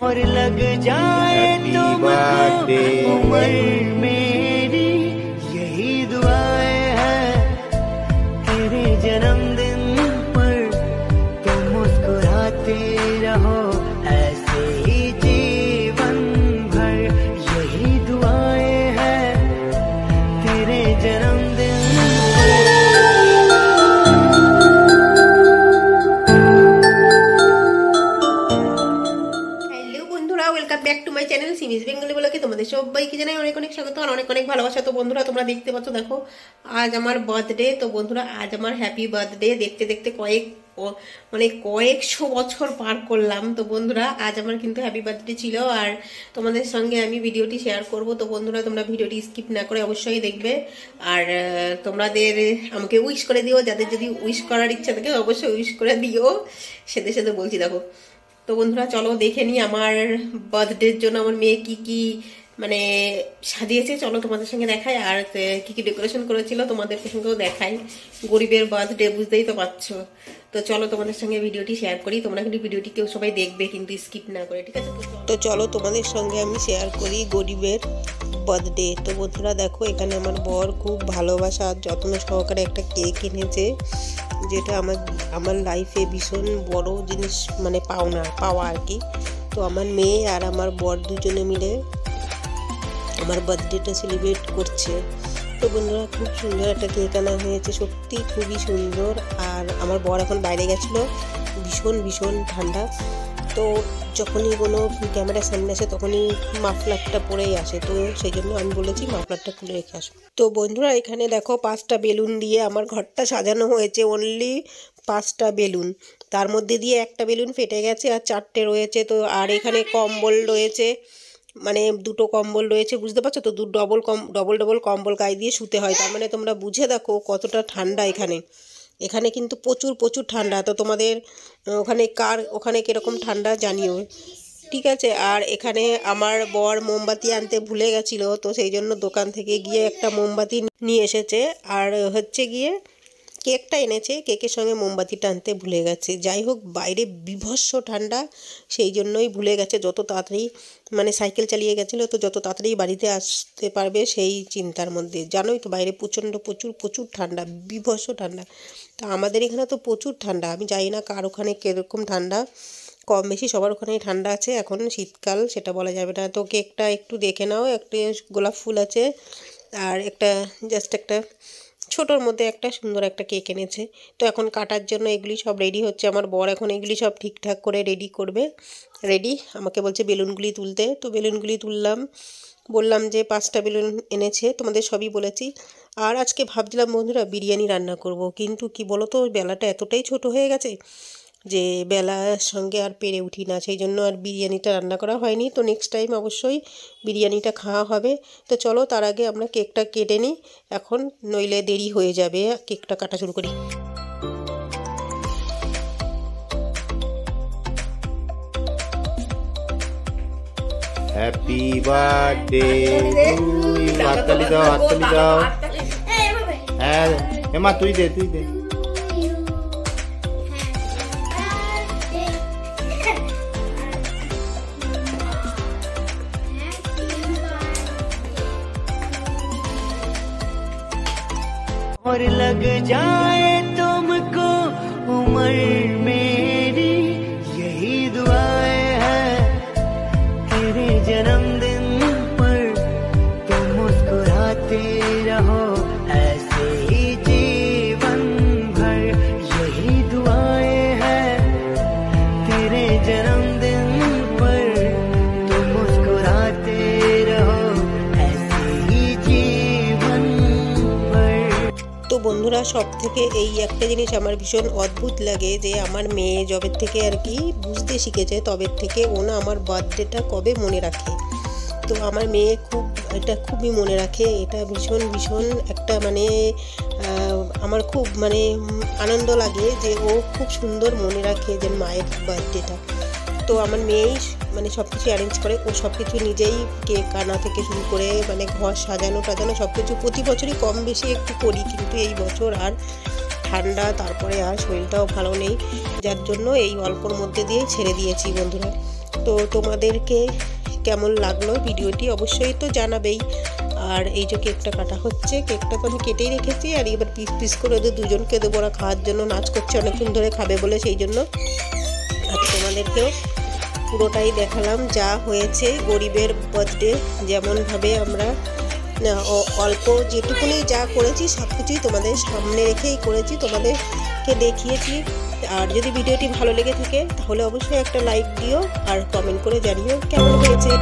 और लग जाए तुमको उम्र मेरी, यही दुआएं हैं तेरे जन्मदिन पर। तुम मुस्कुराते रहो ऐसे ही जीवन भर, यही दुआएं हैं तेरे जन्मदिन पर। Welcome back to my channel Simi's Bengali ব্লগে তোমাদের সবাইকে জানাই অনেক অনেক স্বাগত আর অনেক অনেক ভালোবাসা। তো বন্ধুরা তোমরা দেখতে পাচ্ছ, দেখো আজ আমার বার্থডে। তো বন্ধুরা আজ আমার হ্যাপি বার্থডে। দেখতে দেখতে কয়েকশো বছর পার করলাম। তো বন্ধুরা আজ আমার কিন্তু হ্যাপি বার্থডে ছিল আর তোমাদের সঙ্গে আমি ভিডিওটি শেয়ার করব। তো বন্ধুরা তোমরা ভিডিওটি স্কিপ না করে অবশ্যই দেখবে আর তোমাদের আমাকে উইশ করে দিও। যাদের যদি উইশ করার ইচ্ছা থাকে অবশ্যই উইশ করে দিও। সেদের সাথে বলছি দেখো। তো বন্ধুরা চলো দেখে নিই আমার বার্থডের জন্য আমার মেয়ে কি কি মানে সাজিয়েছে। চলো তোমাদের সঙ্গে দেখাই আর কি কি ডেকোরেশন করেছিল তোমাদের সঙ্গেও দেখাই। গরিবের বার্থডে বুঝতেই তো পারছো। তো চলো তোমাদের সঙ্গে ভিডিওটি শেয়ার করি। তোমরা কিন্তু ভিডিওটি কেউ সবাই দেখবে কিন্তু স্কিপ না করে, ঠিক আছে? তো চলো তোমাদের সঙ্গে আমি শেয়ার করি গরিবের বার্থডে। তো বন্ধুরা দেখো এখানে আমার বর খুব ভালোবাসা আর যত্ন সহকারে একটা কেক এনেছে, যেটা আমার লাইফে ভীষণ বড় জিনিস, মানে পাওয়া আর কি। তো আমার মেয়ে আর আমার বর দুজনে মিলে আমার বার্থডেটা সেলিব্রেট করছে। তো বন্ধুরা খুব সুন্দর একটা কেক আনা হয়েছে, সত্যি খুবই সুন্দর। আর আমার বর এখন বাইরে গেছিলো, ভীষণ ঠান্ডা। তো যখনই কোনো ক্যামেরার সামনে আসে তখনই মাফলারটা পরেই আসে, তো সেই জন্য আমি বলেছি মাফলারটা খুলে রেখে আসো। তো বন্ধুরা এখানে দেখো 5টা বেলুন দিয়ে আমার ঘরটা সাজানো হয়েছে। অনলি 5টা বেলুন, তার মধ্যে দিয়ে একটা বেলুন ফেটে গেছে আর 4টে রয়েছে। তো আর এখানে কম্বল রয়েছে, মানে 2টো কম্বল রয়েছে, বুঝতে পারছো তো? ডবল কম্বল গায়ে দিয়ে শুতে হয়। তার মানে তোমরা বুঝে দেখো কতটা ঠান্ডা এখানে কিন্তু প্রচুর ঠান্ডা। তো তোমাদের ওখানে কীরকম ঠান্ডা জানিও, ঠিক আছে? আর এখানে আমার বর মোমবাতি আনতে ভুলে গেছিলো, তো সেই জন্য দোকান থেকে গিয়ে একটা মোমবাতি নিয়ে এসেছে। আর হচ্ছে গিয়ে কেকটা এনেছে, কেকের সঙ্গে মোমবাতিটা আনতে ভুলে গেছে। যাই হোক বাইরে বিভৎস ঠান্ডা, সেই জন্যই ভুলে গেছে। যত তাড়াতাড়ি মানে সাইকেল চালিয়ে গেছিলো, তো যত তাড়াতাড়ি বাড়িতে আসতে পারবে সেই চিন্তার মধ্যে। জানোই তো বাইরে প্রচুর ঠান্ডা, বিভৎস ঠান্ডা। তা আমাদের এখানে তো প্রচুর ঠান্ডা। আমি জানি না কার ওখানে কীরকম ঠান্ডা, কম বেশি সবার ওখানেই ঠান্ডা আছে। এখন শীতকাল, সেটা বলা যাবে না। তো কেকটা একটু দেখে নাও, একটা গোলাপ ফুল আছে আর একটা জাস্ট একটা ছোটোর মধ্যে একটা সুন্দর একটা কেক এনেছে। তো এখন কাটার জন্য এগুলি সব রেডি হচ্ছে। আমার বর এখন এগুলি সব ঠিকঠাক করে রেডি করবে। আমাকে বলছে বেলুনগুলি তুলতে, তো বেলুনগুলি তুললাম। বললাম যে 5টা বেলুন এনেছে, তোমাদের সবই বলেছি। আর আজকে ভাবছিলাম বন্ধুরা বিরিয়ানি রান্না করব, কিন্তু কি বলো তো বেলাটা এতটাই ছোট হয়ে গেছে যে বেলার সঙ্গে আর পেরে উঠি না, সেই জন্য আর বিরিয়ানিটা রান্না করা হয়নি। তো নেক্সট টাইম অবশ্যই বিরিয়ানিটা খাওয়া হবে। তো চলো তার আগে আমরা কেকটা কেটে নিই এখন, নইলে দেরি হয়ে যাবে। কেকটা কাটা শুরু করি। Happy birthday to you. হাততালি দাও। হ্যাঁ এমা তুই দে। और लग जाए तुमको उम्र मेरी, यही दुआएं हैं तेरे जन्मदिन पर। तुम मुस्कुराते रहो ऐसे ही जीवन भर, यही दुआएं हैं तेरे जन्मदिन पर। तुम मुस्कुराते रहो ऐसे ही जीवन भर। তো বন্ধুরা সব থেকে এই একটা জিনিস আমার ভীষণ অদ্ভুত লাগে, যে আমার মেয়ে যবের থেকে আর কি বুঝতে শিখেছে তবের থেকে ও না আমার বার্থডেটা কবে মনে রাখে। তো আমার মেয়ে এটা খুবই মনে রাখে। এটা ভীষণ একটা মানে আমার খুব মানে আনন্দ লাগে যে ও খুব সুন্দর মনে রাখে যে মায়ের বার্থডেটা। তো আমার মেয়েই মানে সব কিছু অ্যারেঞ্জ করে, ও সব কিছু নিজেই কেক আনা থেকে শুরু করে মানে ঘর সাজানো সব কিছু প্রতি বছরই কম বেশি একটু করি, কিন্তু এই বছর আর ঠান্ডা, তারপরে আর শরীরটাও ভালো নেই, যার জন্য এই অল্পর মধ্যে দিয়েই ছেড়ে দিয়েছি বন্ধুরা। তো তোমাদেরকে কেমন লাগলো ভিডিওটি অবশ্যই তো জানাবেই। আর এই যে কেকটা কাটা হচ্ছে, কেকটা তো আমি কেটেই রেখেছি, আর এবার পিস পিস করে ওদের দুজনকে দেবো, ওরা খাওয়ার জন্য নাচ করছে অনেকক্ষণ ধরে খাবে বলে, সেই জন্য। আর তোমাদেরকেও পুরোটাই দেখালাম যা হয়েছে গরিবের বার্থডে, যেমনভাবে আমরা অল্প যেটুকুনি যা করেছি সব কিছুই তোমাদের সামনে রেখেই করেছি, তোমাদেরকে দেখিয়েছি। আর যদি ভিডিওটি ভালো লেগে থাকে তাহলে অবশ্যই একটা লাইক দিও আর কমেন্ট করে জানিও কেমন হয়েছে।